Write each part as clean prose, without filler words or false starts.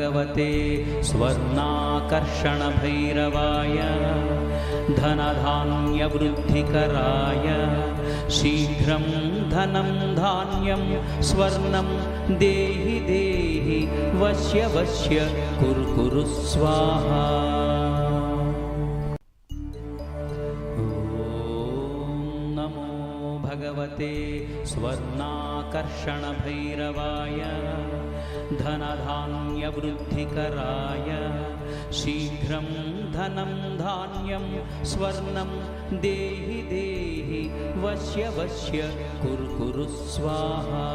भगवते स्वर्णाकर्षणभैरवाय धनधान्यवृद्धिकराय शीघ्रं धनं धान्यं स्वर्णं देहि देहि वश्य वश्य कुरु कुरु स्वाहा। भगवते स्वर्णाकर्षणभैरवाय धनधान्यवृद्धिकराय शीघ्रं धनं धान्यं स्वर्णं देहि देहि वश्य वश्य कुरु कुरु स्वाहा।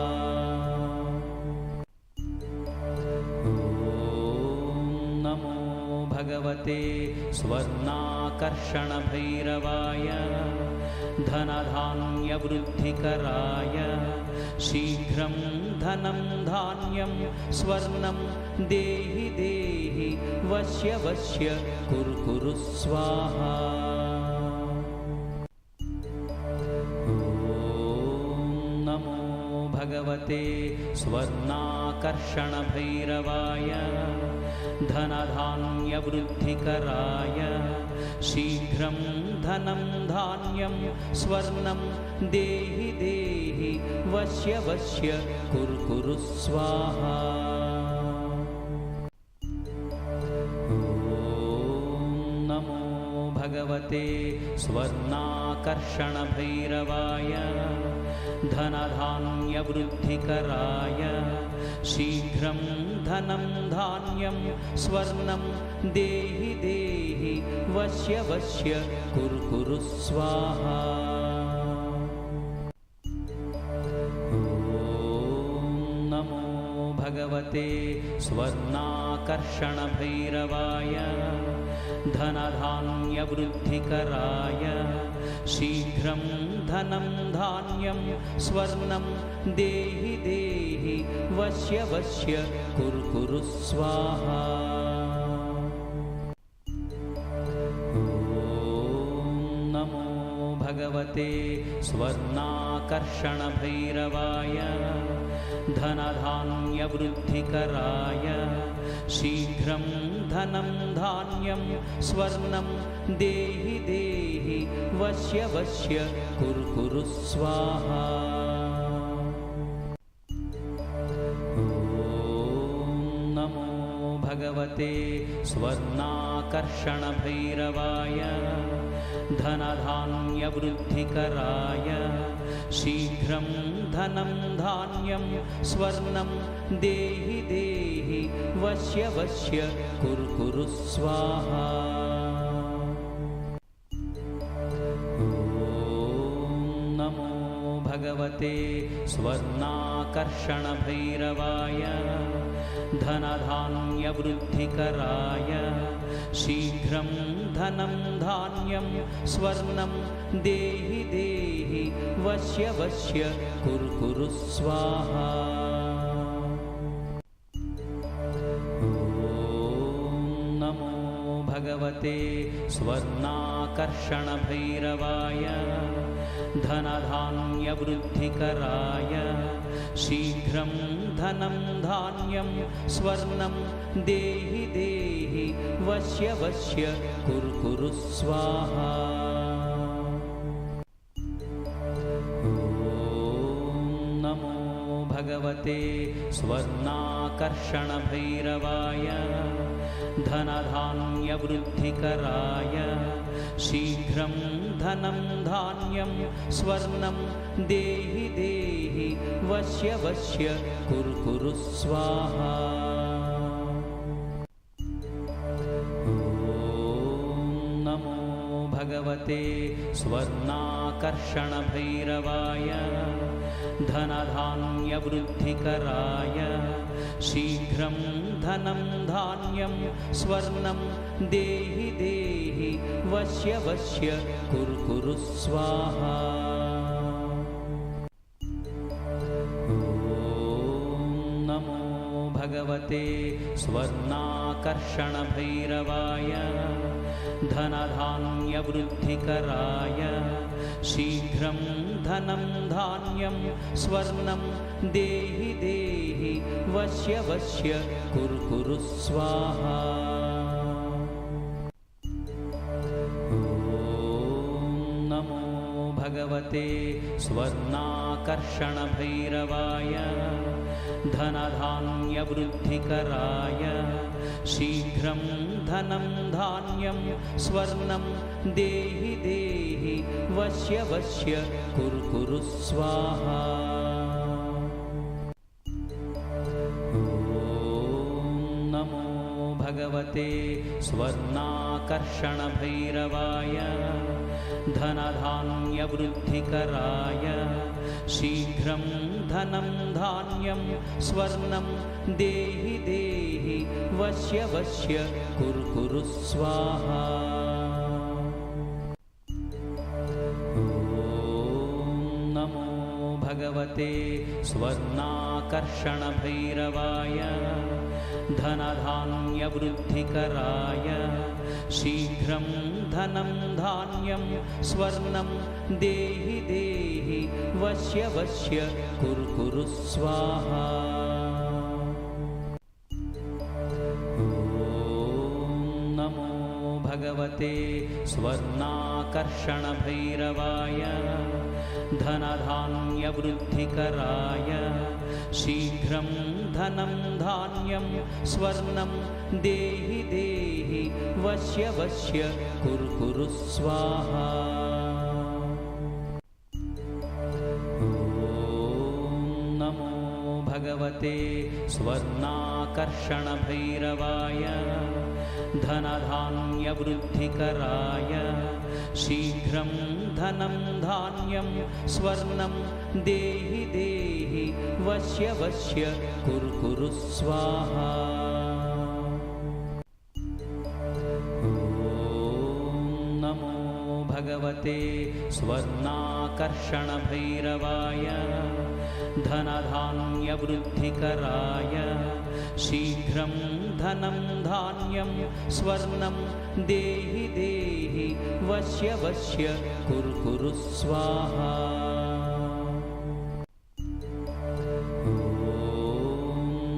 भगवते स्वर्णाकर्षणभैरवाय धनधान्यवृद्धिकराय शीघ्रं धनं धान्यं स्वर्णं देहि देहि वश्य वश्य कुरु कुरु स्वाहा। भगवते स्वर्णाकर्षणभैरवाय धनधान्यवृद्धिकराय शीघ्रं धनं धान्यं स्वर्णं देहि देहि वश्य वश्य कुरु कुरु स्वाहा। भगवते स्वर्णाकर्षणभैरवाय धनधान्यवृद्धिकराय शीघ्रं धनं धान्यं स्वर्णं देहि देहि वश्य वश्य कुरु कुरु स्वाहा। भगवते स्वर्णाकर्षणभैरवाय धनधान्यवृद्धिकराय शीघ्रं धनं धान्यं स्वर्णं देहि देहि वश्य वश्य कुरु कुरु स्वाहा। भगवते स्वर्णाकर्षणभैरवाय धनधान्यवृद्धिकराय शीघ्रं धनं धान्यं स्वर्णं देहि देहि वश्य वश्य कुरु कुरु स्वाहा। भगवते स्वर्णाकर्षणभैरवाय धनधान्यवृद्धिकराय शीघ्रं धनं धान्यं स्वर्णं देहि देहि वश्य वश्य कुरु कुरु स्वाहा। भगवते स्वर्णाकर्षणभैरवाय धनधान्यवृद्धिकराय शीघ्रं धनं धान्यं स्वर्णं देहि देहि वश्य वश्य कुरु कुरु स्वाहा। भगवते स्वर्णाकर्षणभैरवाय धनधान्यवृद्धिकराय शीघ्रं धनं धान्यं स्वर्णं देहि देहि वश्य वश्य कुरु कुरु स्वाहा। भगवते स्वर्णाकर्षणभैरवाय धनधान्यवृद्धिकराय शीघ्रं धनं धान्यं स्वर्णं देहि देहि वश्य वश्य कुरु कुरु स्वाहा। भगवते स्वर्णाकर्षणभैरवाय धनधान्यवृद्धिकराय शीघ्रं धनं धान्यं स्वर्णं देहि देहि वश्य वश्य कुरु कुरु स्वाहा। भगवते स्वर्णाकर्षणभैरवाय धनधान्यवृद्धिकराय शीघ्रं धनं धान्यं स्वर्णं देहि देहि वश्य वश्य कुरु कुरु स्वाहा। भगवते स्वर्णाकर्षणभैरवाय धनधान्यवृद्धिकराय शीघ्रं धनं धान्यं स्वर्णं देहि देहि वश्य वश्य कुरु कुरु स्वाहा। नमो भगवते स्वर्णाकर्षणभैरवाय धनधान्यवृद्धिकराय शीघ्रं धनं धान्यं स्वर्णं देहि देहि वश्य वश्य कुरु कुरु स्वाहा। नमो भगवते स्वर्णाकर्षणभैरवाय धनधान्यवृद्धिकराय शीघ्रं धनं धान्यं स्वर्णं देहि देहि वश्य वश्य कुरु कुरु स्वाहा। नमो भगवते स्वर्णाकर्षणभैरवाय धनधान्यवृद्धिकराय शीघ्रं धनं धान्यं स्वर्णं देहि देहि वश्य वश्य कुरु कुरु स्वाहा। नमो भगवते स्वर्णाकर्षणभैरवाय धनधान्यवृद्धिकराय शीघ्रं धनं धान्यं स्वर्णं देहि देहि वश्य वश्य कुरु कुरु स्वाहा। नमो भगवते स्वर्णाकर्षणभैरवाय धनधान्यवृद्धिकराय शीघ्रं धनं धान्यं स्वर्णं देहि देहि वश्य वश्य कुरु कुरु स्वाहा।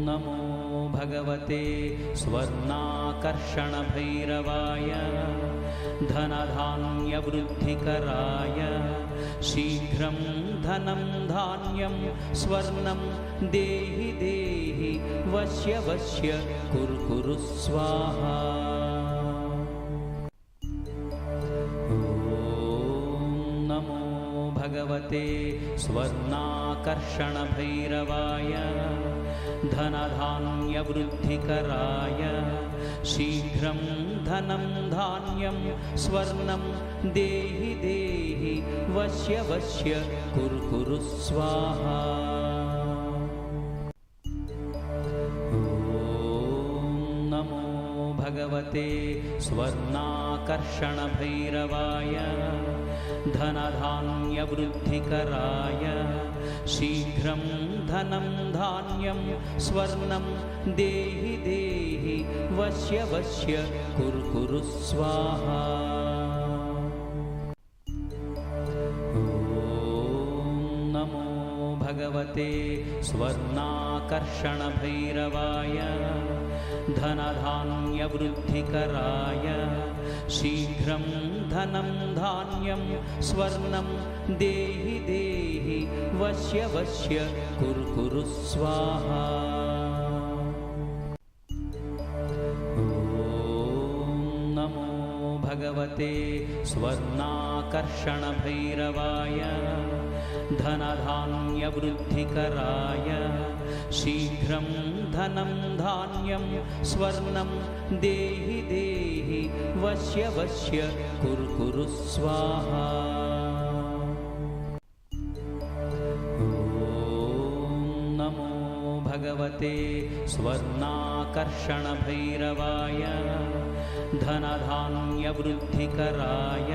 नमो भगवते स्वर्णाकर्षणभैरवाय धनधान्यवृद्धिकराय शीघ्रं धनं धान्यं स्वर्णं देहि देहि वश्य वश्य कुरु कुरु स्वाहा। नमो भगवते स्वर्णाकर्षणभैरवाय धनधान्यवृद्धिकराय शीघ्रं धनं धान्यं स्वर्णं देहि देहि वश्य वश्य कुरु कुरु स्वाहा। नमो भगवते स्वर्णाकर्षणभैरवाय धनधान्यवृद्धिकराय शीघ्रं धनं धान्यं स्वर्णं देहि देहि वश्य वश्य कुरु कुरु स्वाहा। नमो भगवते स्वर्णाकर्षणभैरवाय धनधान्यवृद्धिकराय शीघ्रं धनं धान्यं स्वर्णं देहि देहि वश्य वश्य कुरु कुरु स्वाहा। नमो भगवते स्वर्णाकर्षणभैरवाय धनधान्यवृद्धिकराय शीघ्रं धनं धान्यं स्वर्णं देहि देहि वश्य वश्य कुरु कुरु स्वाहा। नमो भगवते स्वर्णाकर्षणभैरवाय धनधान्यवृद्धिकराय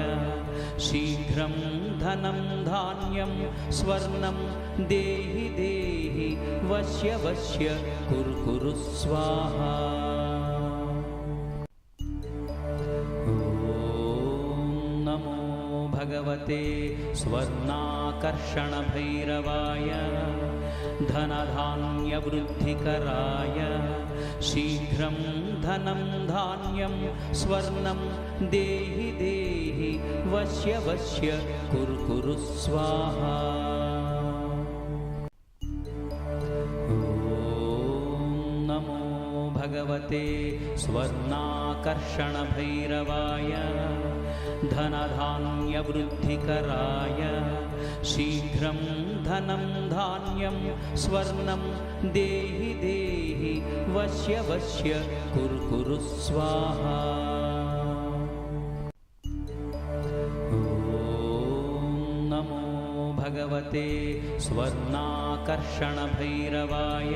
शीघ्रं धनं धान्यं स्वर्णं देहि देहि वश्य वश्य कुरु कुरु स्वाहा। नमो भगवते भगवते स्वर्णाकर्षणभैरवाय धनधान्यवृद्धिकराय शीघ्रं धनं धान्यं स्वर्णं देहि देहि वश्य वश्य कुरु कुरु स्वाहा। भगवते स्वर्णाकर्षणभैरवाय धनधान्यवृद्धिकराय शीघ्रं धनं धान्यं स्वर्णं देहि देहि वश्य वश्य कुरु कुरु स्वाहा। भगवते स्वर्णाकर्षणभैरवाय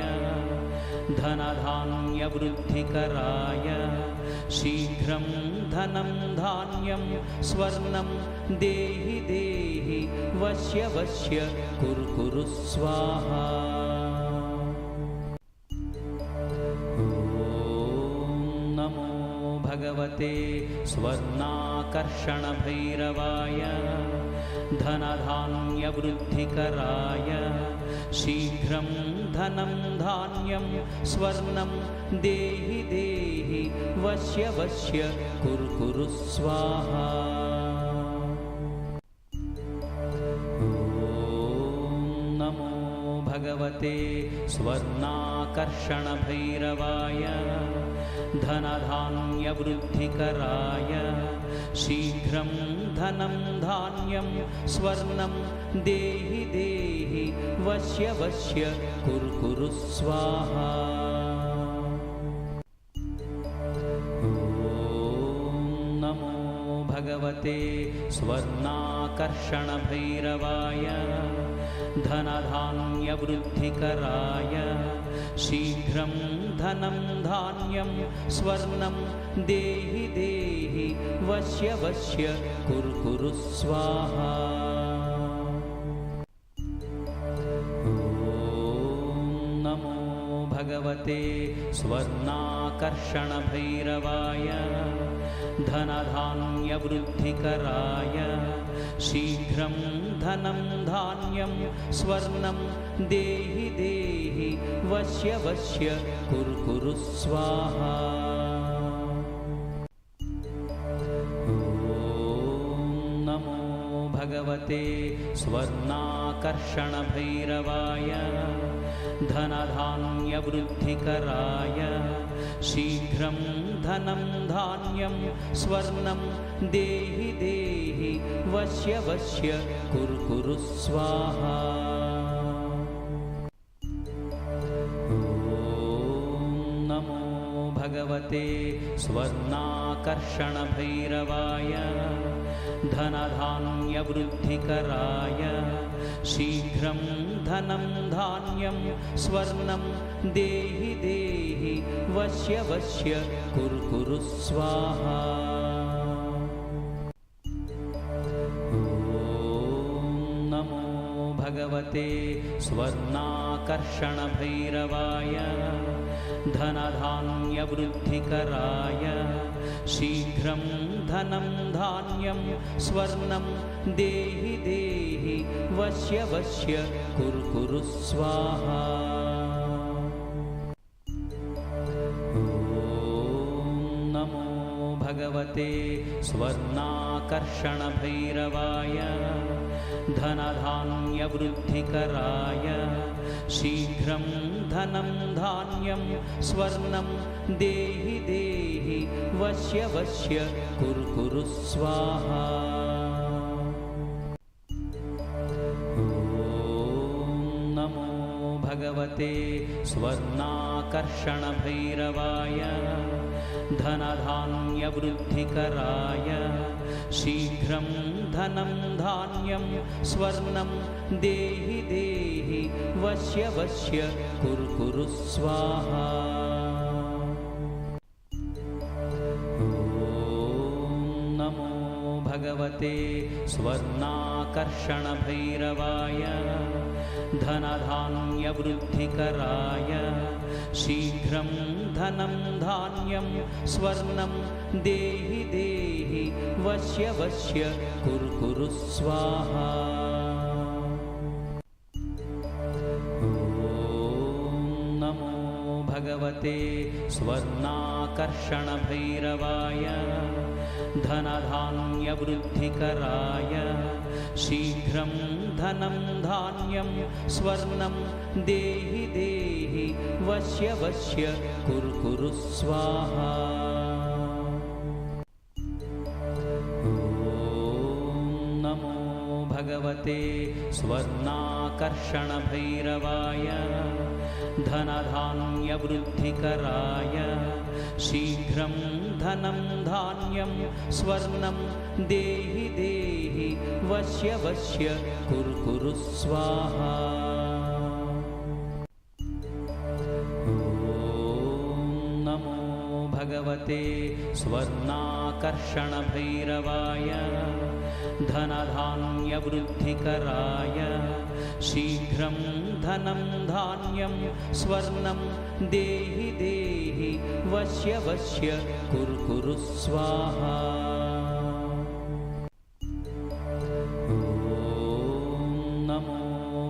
धनधान्यवृद्धिकराय शीघ्रं धनं धान्यं स्वर्णं देहि देहि वश्य वश्य कुरु कुरु स्वाहा। भगवते स्वर्णाकर्षणभैरवाय धनधान्यवृद्धिकराय शीघ्रं धनं धान्यं स्वर्णं देहि देहि वश्य वश्य कुरु कुरु स्वाहा। भगवते स्वर्णाकर्षणभैरवाय धनधान्यवृद्धिकराय शीघ्रं धनं धान्यं स्वर्णं देहि देहि वश्य वश्य कुरु कुरु स्वाहा। भगवते स्वर्णाकर्षणभैरवाय धनधान्यवृद्धिकराय शीघ्रं धनं धान्यं स्वर्णं देहि देहि वश्य वश्य कुरु कुरु स्वाहा। भगवते स्वर्णाकर्षणभैरवाय धनधान्यवृद्धिकराय शीघ्रं धनं धान्यं स्वर्णं देहि देहि वश्य वश्य कुरु कुरु स्वाहा। भगवते स्वर्णाकर्षणभैरवाय धनधान्यवृद्धिकराय शीघ्रं धनं धान्यं स्वर्णं देहि देहि वश्य वश्य कुरु कुरु स्वाहा। भगवते स्वर्णाकर्षणभैरवाय धनधान्यवृद्धिकराय शीघ्रं धनं धान्यं स्वर्णं देहि देहि वश्य वश्य कुरु कुरु स्वाहा। भगवते स्वर्णाकर्षणभैरवाय धनधान्यवृद्धिकराय शीघ्रं धनं धान्यं स्वर्णं देहि देहि वश्य वश्य कुरु कुरु स्वाहा। भगवते स्वर्णाकर्षणभैरवाय धनधान्यवृद्धिकराय शीघ्रं धनं धान्यं स्वर्णं देहि देहि वश्य वश्य कुरु कुरु स्वाहा। भगवते स्वर्णाकर्षणभैरवाय धनधान्यवृद्धिकराय शीघ्रं धनं धान्यं स्वर्णं देहि देहि वश्य वश्य कुरु कुरु स्वाहा। भगवते स्वर्णाकर्षणभैरवाय धनधान्यवृद्धिकराय शीघ्रं धनं धान्यं स्वर्णं देहि देहि वश्य वश्य कुरु कुरु स्वाहा। भगवते स्वर्णाकर्षणभैरवाय धनधान्यवृद्धिकराय शीघ्रं धनं धान्यं स्वर्णं देहि देहि वश्य वश्य कुरु कुरु स्वाहा। नमो भगवते स्वर्णाकर्षणभैरवाय धनधान्यवृद्धिकराय शीघ्रं धनं धान्यं स्वर्णं देहि देहि वश्य वश्य कुरु कुरु स्वाहा। नमो भगवते स्वर्णाकर्षणभैरवाय धनधान्यवृद्धिकराय शीघ्रं धनं धान्यं स्वर्णं देहि देहि वश्य वश्य कुरु कुरु स्वाहा। नमो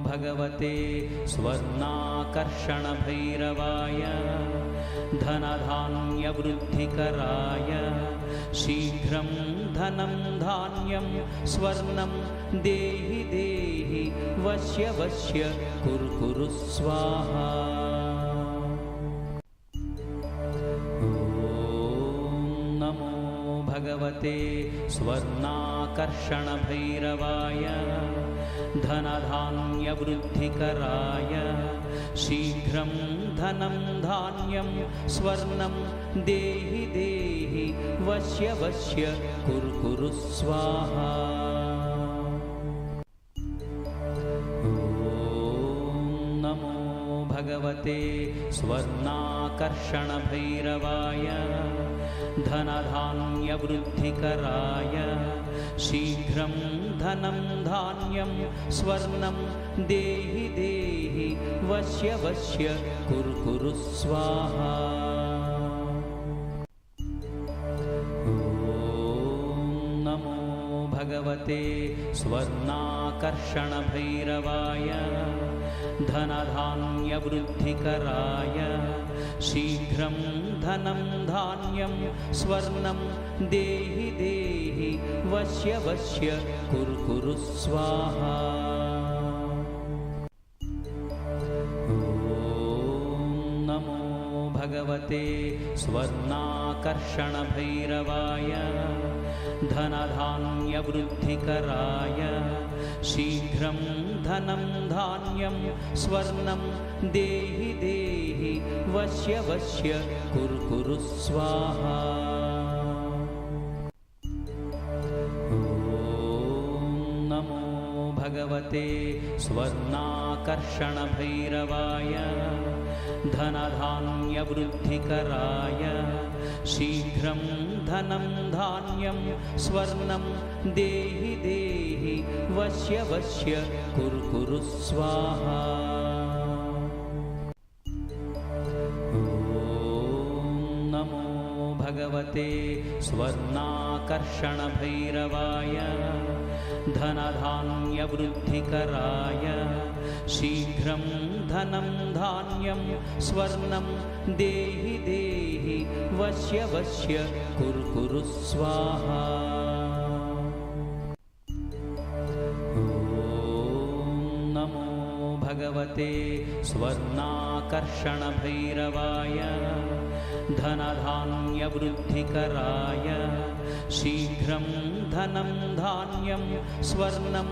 भगवते स्वर्णाकर्षणभैरवाय धनधान्यवृद्धिकराय शीघ्रं धनं धान्यं स्वर्णं देहि देहि वश्य वश्य कुरु कुरु स्वाहा। नमो भगवते स्वर्णाकर्षणभैरवाय धनधान्यवृद्धिकराय शीघ्रं धनं धान्यं स्वर्णं देहि देहि वश्य वश्य कुरु कुरु स्वाहा। नमो भगवते स्वर्णाकर्षणभैरवाय धनधान्यवृद्धिकराय शीघ्रं धनं धान्यं स्वर्णं देहि देहि वश्य वश्य कुरु कुरु स्वाहा। नमो भगवते स्वर्णाकर्षणभैरवाय धनधान्यवृद्धिकराय शीघ्रं धनं धान्यं स्वर्णं देहि देहि वश्य वश्य कुरु कुरु स्वाहा। नमो भगवते स्वर्णाकर्षणभैरवाय धनधान्यवृद्धिकराय शीघ्रं धनं धान्यं स्वर्णं देहि देहि वश्य वश्य कुरु कुरु स्वाहा। नमो भगवते स्वर्णाकर्षणभैरवाय धनधान्यवृद्धिकराय शीघ्रं धनं धान्यं स्वर्णं देहि देहि वश्य वश्य कुरु कुरु स्वाहा। नमो भगवते स्वर्णाकर्षणभैरवाय धनधान्यवृद्धिकराय शीघ्रं धनं धान्यं स्वर्णं देहि देहि वश्य वश्य कुरु कुरु स्वाहा। नमो भगवते स्वर्णाकर्षणभैरवाय धनधान्यवृद्धिकराय शीघ्रं धनं धान्यं स्वर्णं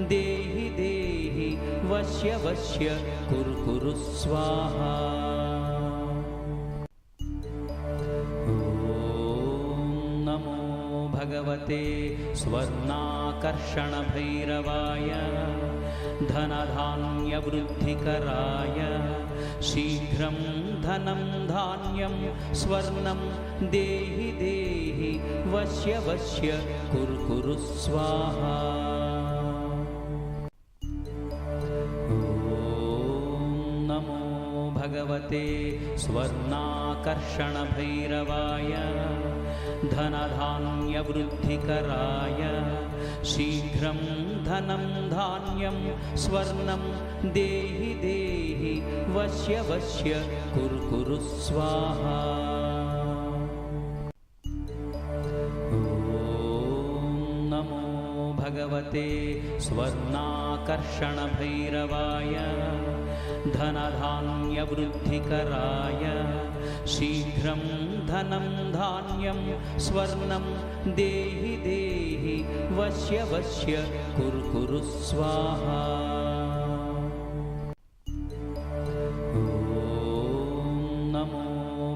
देहि देहि वश्य वश्य कुरु कुरु स्वाहा। नमो भगवते स्वर्णाकर्षणभैरवाय धनधान्यवृद्धिकराय शीघ्रं धनं धान्यं स्वर्णं देहि देहि वश्य वश्य कुरु कुरु स्वाहा। भगवते स्वर्णाकर्षणभैरवाय धनधान्यवृद्धिकराय शीघ्रं धनं धान्यं स्वर्णं देहि देहि वश्य वश्य कुरु कुरु स्वाहा। भगवते स्वर्णाकर्षणभैरवाय धनधान्यवृद्धिकराय शीघ्रं धनं धान्यं स्वर्णं देहि देहि वश्य वश्य कुरु कुरु स्वाहा।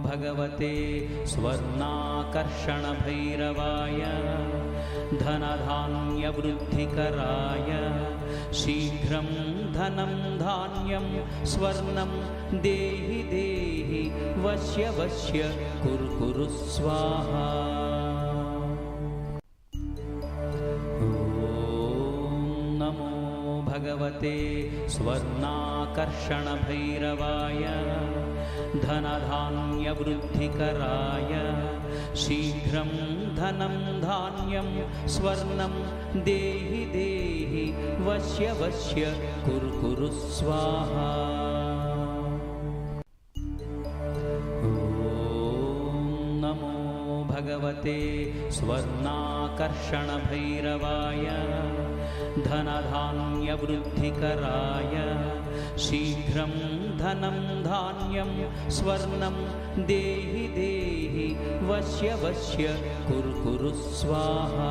भगवते स्वर्णाकर्षणभैरवाय धनधान्यवृद्धिकराय शीघ्रं धनं धान्यं स्वर्णं देहि देहि वश्य वश्य कुरु कुरु स्वाहा। भगवते स्वर्णाकर्षणभैरवाय धनधान्यवृद्धिकराय शीघ्रं धनं धान्यं स्वर्णं देहि देहि वश्य वश्य कुरु कुरु स्वाहा। भगवते स्वर्णाकर्षणभैरवाय धनधान्यवृद्धिकराय शीघ्रं धनं धान्यं स्वर्णं देहि देहि वश्य वश्य कुरु कुरु स्वाहा।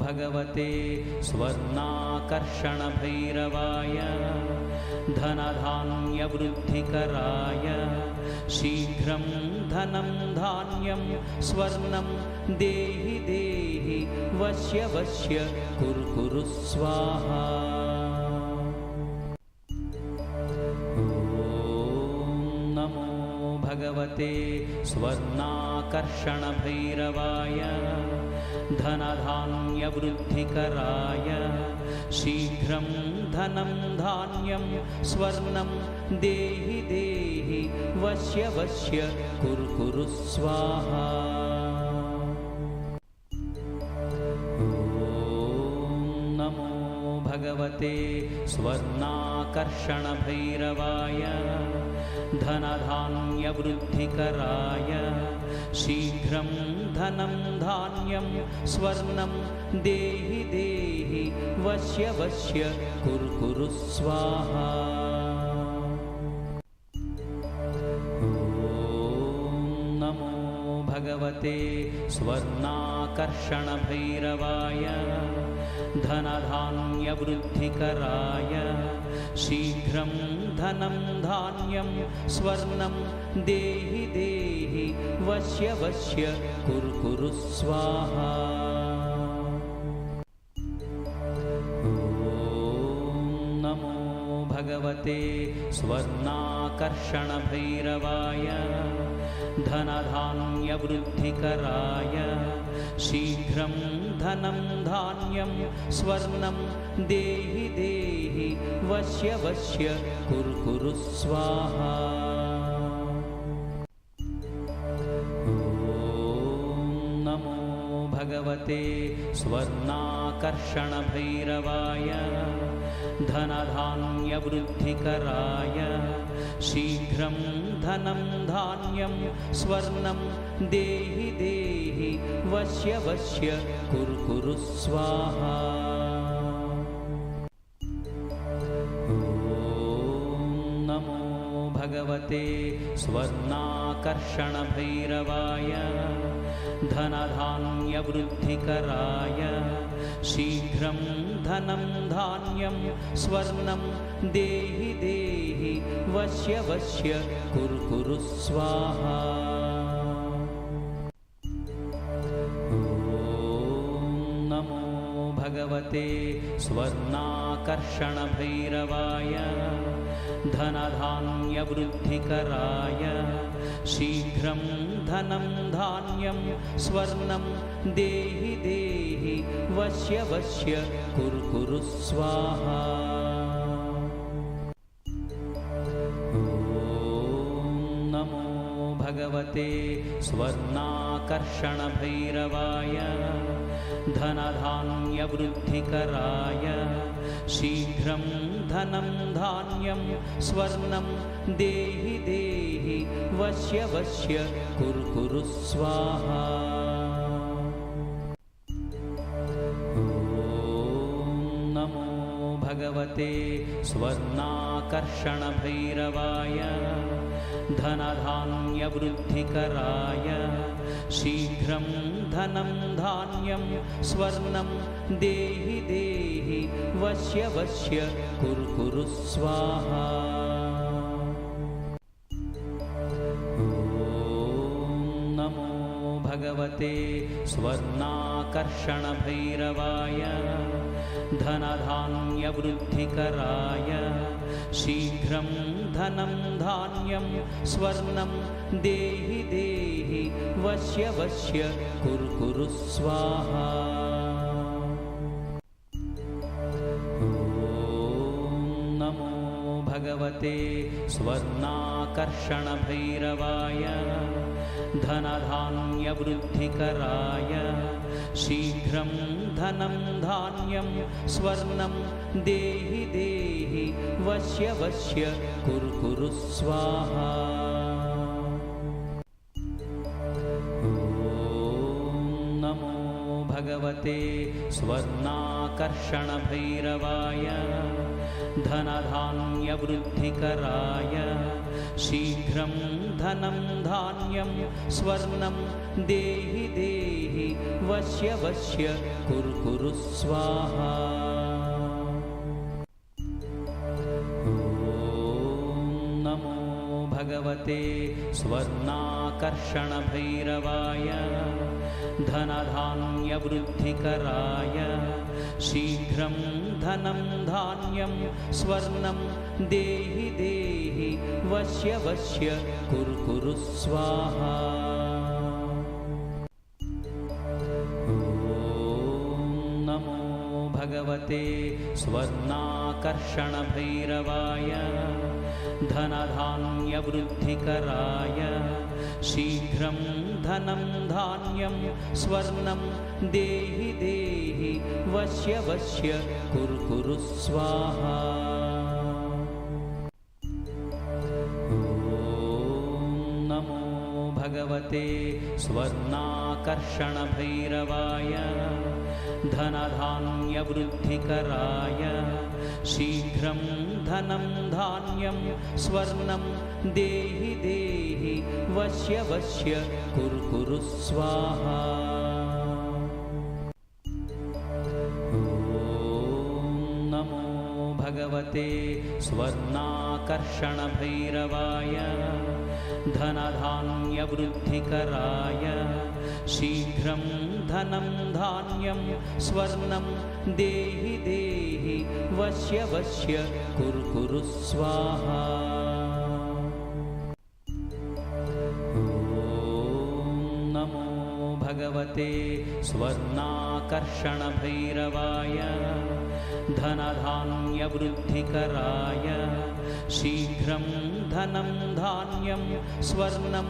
भगवते स्वर्णाकर्षणभैरवाय धनधान्यवृद्धिकराय शीघ्रं धनं धान्यं स्वर्णं देहि देहि वश्य वश्य कुरु कुरु स्वाहा। भगवते स्वर्णाकर्षणभैरवाय धनधान्यवृद्धिकराय शीघ्रं धनं धान्यं स्वर्णं देहि देहि वश्य वश्य कुरु कुरु स्वाहा। भगवते स्वर्णाकर्षणभैरवाय धनधान्यवृद्धिकराय शीघ्रं धनं धान्यं स्वर्णं देहि देहि वश्य वश्य कुरु कुरु स्वाहा। भगवते स्वर्णाकर्षणभैरवाय धनधान्यवृद्धिकराय शीघ्रं धनं धान्यं स्वर्णं देहि देहि वश्य वश्य कुरु कुरु स्वाहा। भगवते स्वर्णाकर्षणभैरवाय धनधान्यवृद्धिकराय शीघ्रं धनं धान्यं स्वर्णं देहि देहि वश्य वश्य कुरु कुरु स्वाहा। भगवते स्वर्णाकर्षणभैरवाय धनधान्यवृद्धिकराय शीघ्रं धनं धान्यं स्वर्णं देहि देहि वश्य वश्य कुरु कुरु स्वाहा। भगवते स्वर्णाकर्षणभैरवाय धनधान्यवृद्धिकराय शीघ्रं धनं धान्यं स्वर्णं देहि देहि वश्य वश्य कुरु कुरु स्वाहा। भगवते स्वर्णाकर्षणभैरवाय धनधान्यवृद्धिकराय शीघ्रं धनं धान्यं स्वर्णं देहि देहि वश्य वश्य कुरु कुरु स्वाहा। भगवते स्वर्णाकर्षणभैरवाय धनधान्यवृद्धिकराय शीघ्रं धनं धान्यं स्वर्णं देहि देहि वश्य वश्य कुरु कुरु स्वाहा। नमो भगवते स्वर्णाकर्षणभैरवाय धनधान्यवृद्धिकराय शीघ्रं धनं धान्यं स्वर्णं देहि देहि वश्य वश्य कुरु कुरु स्वाहा। नमो भगवते स्वर्णाकर्षणभैरवाय धनधान्यवृद्धिकराय शीघ्रं धनं धान्यं स्वर्णं देहि देहि वश्य वश्य कुरु कुरु स्वाहा। नमो भगवते स्वर्णाकर्षणभैरवाय धनधान्यवृद्धिकराय शीघ्रं धनं धान्यं स्वर्णं देहि देहि वश्य वश्य कुरु कुरु स्वाहा। नमो भगवते स्वर्णाकर्षणभैरवाय धनधान्यवृद्धिकराय शीघ्रं धनं धान्यं स्वर्णं देहि देहि वश्य वश्य कुरु कुरु स्वाहा। नमो भगवते स्वर्णाकर्षणभैरवाय धनधान्यवृद्धिकराय शीघ्रं धनं धान्यं स्वर्णं देहि देहि वश्य वश्य कुरु कुरु स्वाहा। नमो भगवते स्वर्णाकर्षणभैरवाय धनधान्यवृद्धिकराय शीघ्रं धनं धान्यं स्वर्णं देहि देहि वश्य वश्य कुरु कुरु स्वाहा। नमो भगवते स्वर्णाकर्षणभैरवाय धनधान्यवृद्धिकराय शीघ्रं धनं धान्यं स्वर्णं देहि देहि वश्य वश्य कुरु कुरु स्वाहा। नमो भगवते स्वर्णाकर्षणभैरवाय धनधान्यवृद्धिकराय शीघ्रं धनं धान्यं स्वर्णं देहि देहि वश्य वश्य कुरु कुरु स्वाहा। नमो भगवते स्वर्णाकर्षणभैरवाय धनधान्यवृद्धिकराय शीघ्रं धनं धान्यं स्वर्णं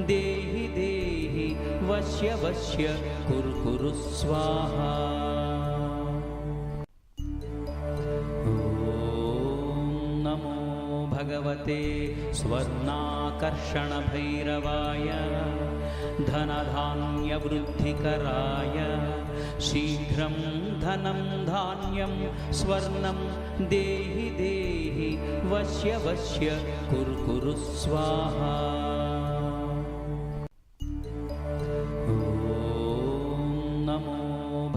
देहि देहि वश्य वश्य कुरु कुरु स्वाहा। नमो भगवते स्वर्णाकर्षणभैरवाय धनधान्यवृद्धिकराय शीघ्रं धनं धान्यं स्वर्णं देहि देहि वश्य वश्य कुरु कुरु स्वाहा। नमो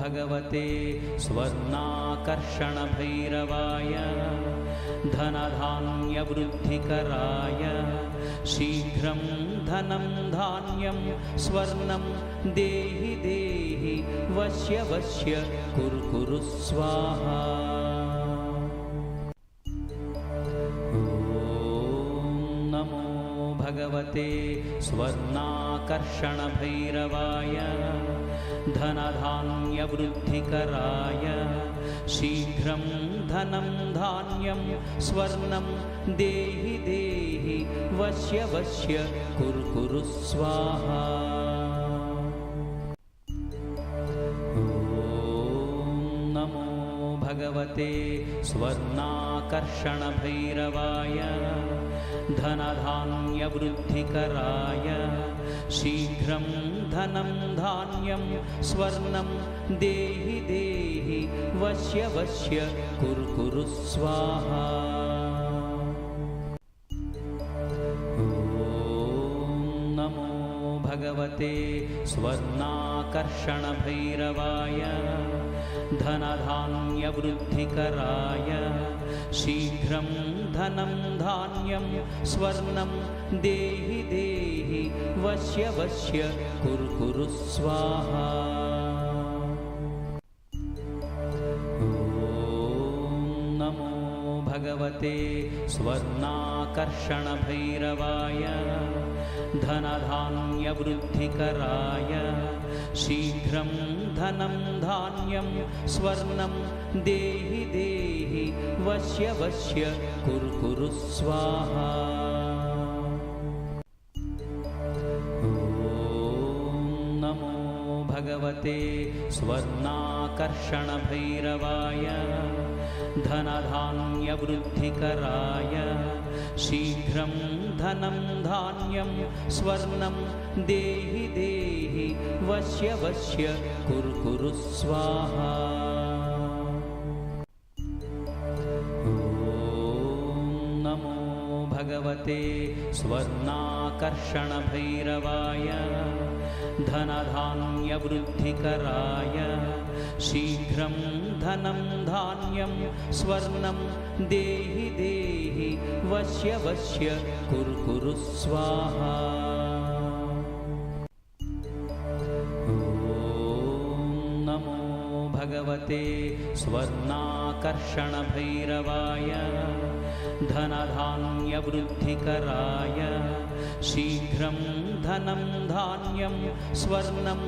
भगवते स्वर्णाकर्षणभैरवाय धनधान्यवृद्धिकराय शीघ्रं धनं धान्यं स्वर्णं देहि देहि वश्य वश्य कुरु कुरु स्वाहा। भगवते स्वर्णाकर्षणभैरवाय धनधान्यवृद्धिकराय शीघ्रं धनं धान्यं स्वर्णं देहि देहि वश्य वश्य कुरु कुरु स्वाहा। भगवते स्वर्णाकर्षणभैरवाय धनधान्यवृद्धिकराय शीघ्रं धनं धान्यं स्वर्णं देहि देहि वश्य वश्य कुरु कुरु स्वाहा। भगवते स्वर्णाकर्षणभैरवाय धनधान्यवृद्धिकराय शीघ्रं धनं धान्यं स्वर्णं देहि देहि वश्य वश्य कुरु कुरु स्वाहा। भगवते स्वर्णाकर्षणभैरवाय धनधान्यवृद्धिकराय शीघ्रं धनं धान्यं स्वर्णं देहि देहि वश्य वश्य कुरु कुरु स्वाहा। भगवते स्वर्णाकर्षणभैरवाय धनधान्यवृद्धिकराय शीघ्रं धनं धान्यं स्वर्णं देहि देहि वश्य वश्य कुरु कुरु स्वाहा। भगवते स्वर्णाकर्षणभैरवाय धनधान्यवृद्धिकराय शीघ्रं धनं धान्यं स्वर्णं देहि देहि वश्य वश्य कुरु कुरु स्वाहा। भगवते स्वर्णाकर्षणभैरवाय धनधान्यवृद्धिकराय शीघ्रं धनं धान्यं स्वर्णं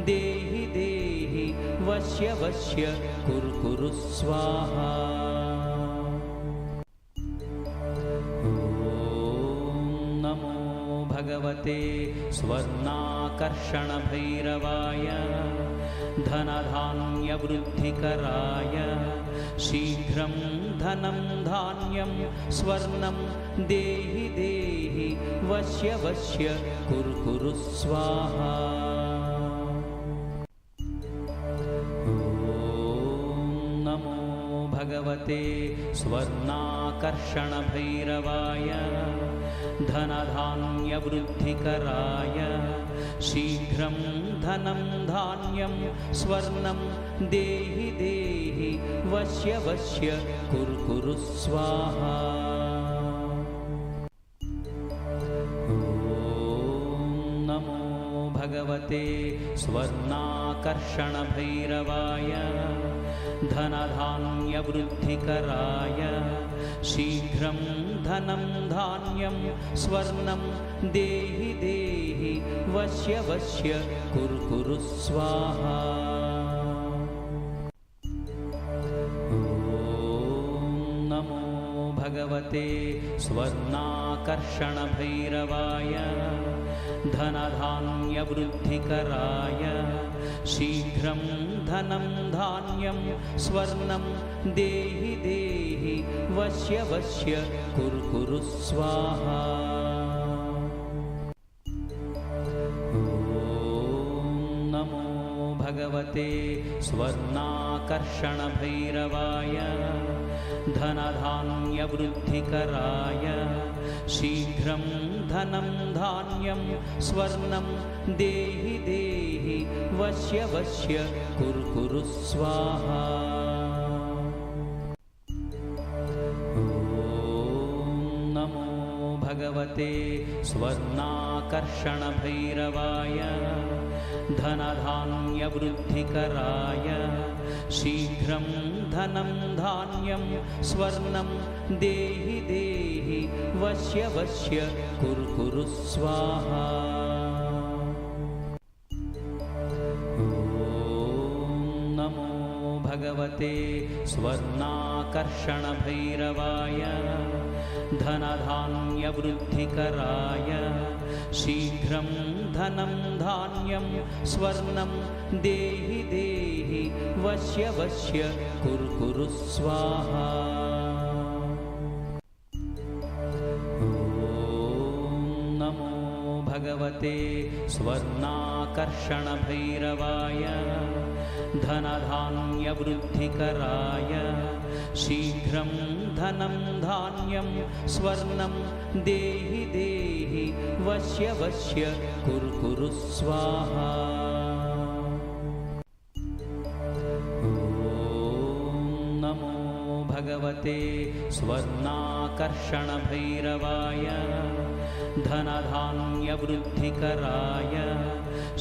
देहि देहि वश्य वश्य कुरु कुरु स्वाहा। भगवते स्वर्णाकर्षणभैरवाय धनधान्यवृद्धिकराय शीघ्रं धनं धान्यं स्वर्णं देहि देहि वश्य वश्य कुरु कुरु स्वाहा। भगवते स्वर्णाकर्षणभैरवाय धनधान्यवृद्धिकराय शीघ्रं धनं धान्यं स्वर्णं देहि देहि वश्य वश्य कुरु कुरु स्वाहा। भगवते स्वर्णाकर्षणभैरवाय धनधान्यवृद्धिकराय शीघ्रं धनं धान्यं स्वर्णं देहि देहि वश्य वश्य कुरु कुरु स्वाहा। भगवते स्वर्णाकर्षणभैरवाय धनधान्यवृद्धिकराय शीघ्रं धनं धान्यं स्वर्णं देहि देहि वश्य वश्य कुरु कुरु स्वाहा। भगवते स्वर्णाकर्षणभैरवाय धनधान्यवृद्धिकराय शीघ्रं धनं धान्यं स्वर्णं देहि देहि वश्य वश्य कुरु कुरु स्वाहा। भगवते स्वर्णाकर्षणभैरवाय धनधान्यवृद्धिकराय शीघ्रं धनं धान्यं स्वर्णं देहि देहि वश्य वश्य कुरु कुरु स्वाहा। भगवते स्वर्णाकर्षणभैरवाय धनधान्यवृद्धिकराय शीघ्रं धनं धान्यं स्वर्णं देहि देहि वश्य वश्य कुरु कुरु स्वाहा। नमो भगवते स्वर्णाकर्षणभैरवाय धनधान्यवृद्धिकराय शीघ्रं धनं धान्यं स्वर्णं देहि देहि वश्य वश्य कुरु कुरु स्वाहा। नमो भगवते स्वर्णाकर्षणभैरवाय धनधान्यवृद्धिकराय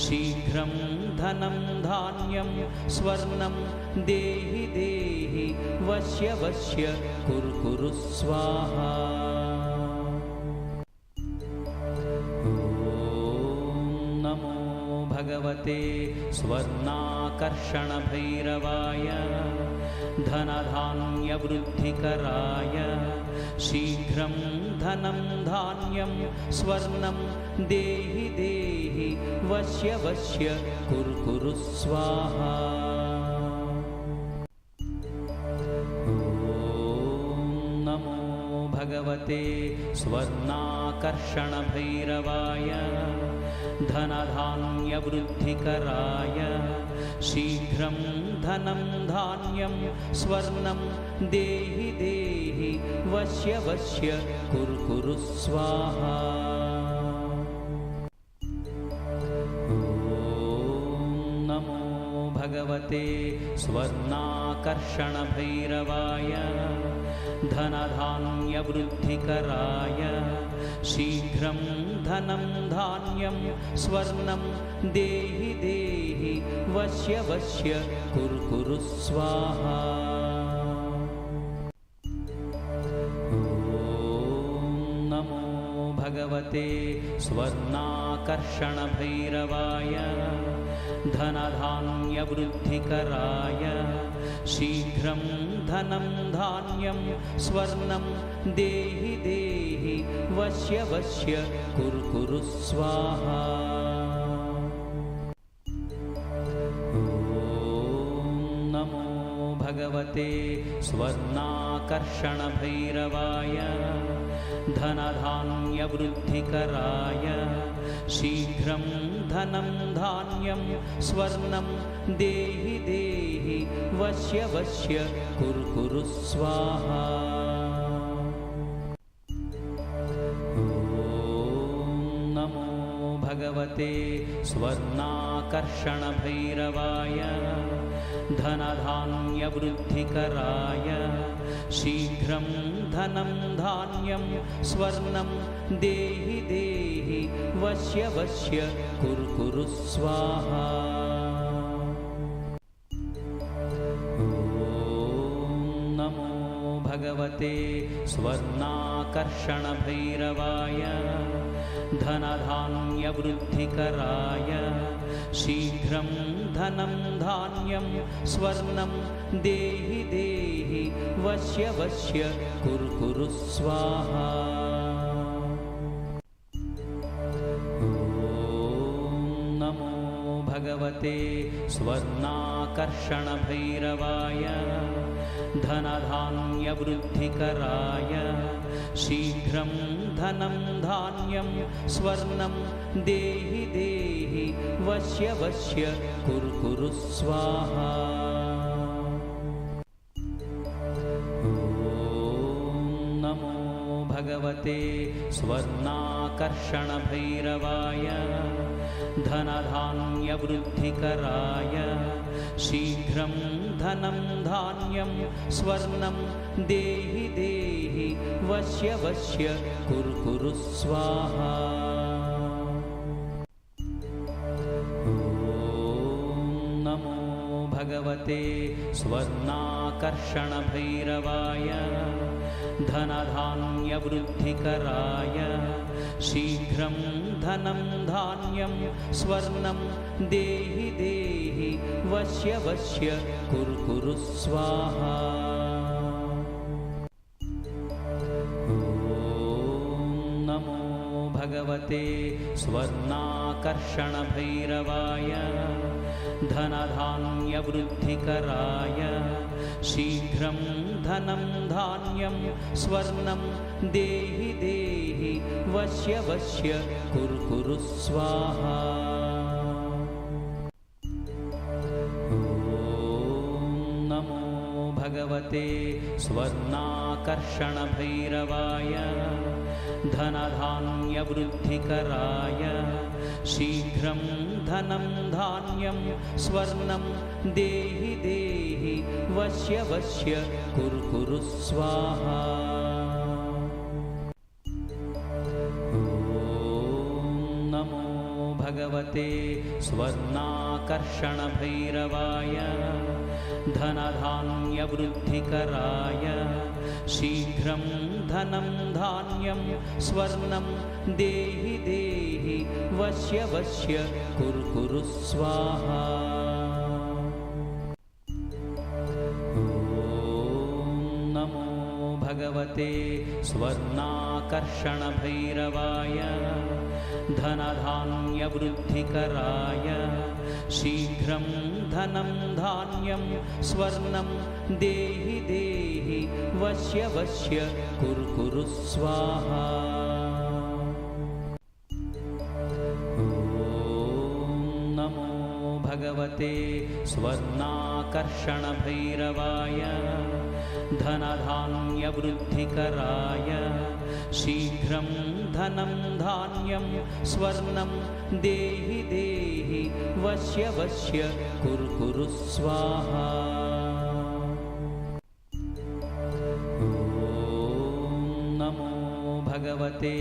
शीघ्रं धनं धान्यं स्वर्णं देहि देहि वश्य वश्य कुरु कुरु स्वाहा। नमो भगवते स्वर्णाकर्षणभैरवाय धनधान्यवृद्धिकराय शीघ्रं धनं धान्यं स्वर्णं देहि देहि वश्य वश्य कुरु कुरु स्वाहा। नमो भगवते स्वर्णाकर्षणभैरवाय धनधान्यवृद्धिकराय शीघ्रं धनं धान्यं स्वर्णं देहि देहि वश्य वश्य कुरु कुरु स्वाहा। नमो भगवते स्वर्णाकर्षणभैरवाय धनधान्यवृद्धिकराय शीघ्रं धनं धान्यं स्वर्णं देहि देहि वश्य वश्य कुरु कुरु स्वाहा। नमो भगवते स्वर्णाकर्षणभैरवाय धनधान्यवृद्धिकराय शीघ्रं धनं धान्यं स्वर्णं देहि देहि वश्य वश्य कुरु कुरु स्वाहा। नमो भगवते स्वर्णाकर्षणभैरवाय धनधान्यवृद्धिकराय शीघ्रं धनं धान्यं स्वर्णं देहि देहि वश्य वश्य कुरु कुरु स्वाहा। नमो भगवते स्वर्णाकर्षणभैरवाय धनधान्यवृद्धिकराय शीघ्रं धनं धान्यं स्वर्णं देहि देहि वश्य वश्य कुरु कुरु स्वाहा। नमो भगवते स्वर्णाकर्षणभैरवाय धनधान्यवृद्धिकराय शीघ्रं धनं धान्यं स्वर्णं देहि देहि वश्य वश्य कुरु कुरु स्वाहा। नमो भगवते स्वर्णाकर्षणभैरवाय धनधान्यवृद्धिकराय शीघ्रं धनं धान्यं स्वर्णं देहि देहि वश्य वश्य कुरु कुरु स्वाहा। नमो भगवते स्वर्णाकर्षणभैरवाय धनधान्यवृद्धिकराय शीघ्रं धनं धान्यं स्वर्णं देहि देहि वश्य वश्य कुरु कुरु स्वाहा। भगवते स्वर्णाकर्षणभैरवाय धनधान्यवृद्धिकराय शीघ्रं धनं धान्यं स्वर्णं देहि देहि वश्य वश्य कुरु कुरु स्वाहा। भगवते स्वर्णाकर्षणभैरवाय धनधान्यवृद्धिकराय शीघ्रं धनं धान्यं स्वर्णं देहि देहि वश्य वश्य कुरु कुरु स्वाहा। भगवते स्वर्णाकर्षणभैरवाय धनधान्यवृद्धिकराय शीघ्रं धनं धान्यं स्वर्णं देहि देहि वश्य वश्य कुरु कुरु स्वाहा। भगवते स्वर्णाकर्षणभैरवाय धनधान्यवृद्धिकराय शीघ्रं धनं धान्यं स्वर्णं देहि देहि वश्य वश्य कुरु कुरु स्वाहा। भगवते स्वर्णाकर्षणभैरवाय धनधान्यवृद्धिकराय शीघ्रं धनं धान्यं स्वर्णं देहि देहि वश्य वश्य कुरु कुरु स्वाहा। भगवते स्वर्णाकर्षणभैरवाय धनधान्यवृद्धिकराय शीघ्रं धनं धान्यं स्वर्णं देहि देहि वश्य वश्य कुरु कुरु स्वाहा। भगवते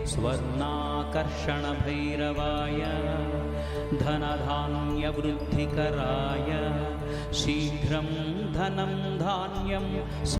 स्वर्णाकर्षणभैरवाय धनधान्यवृद्धिकराय शीघ्रं धनं धान्यं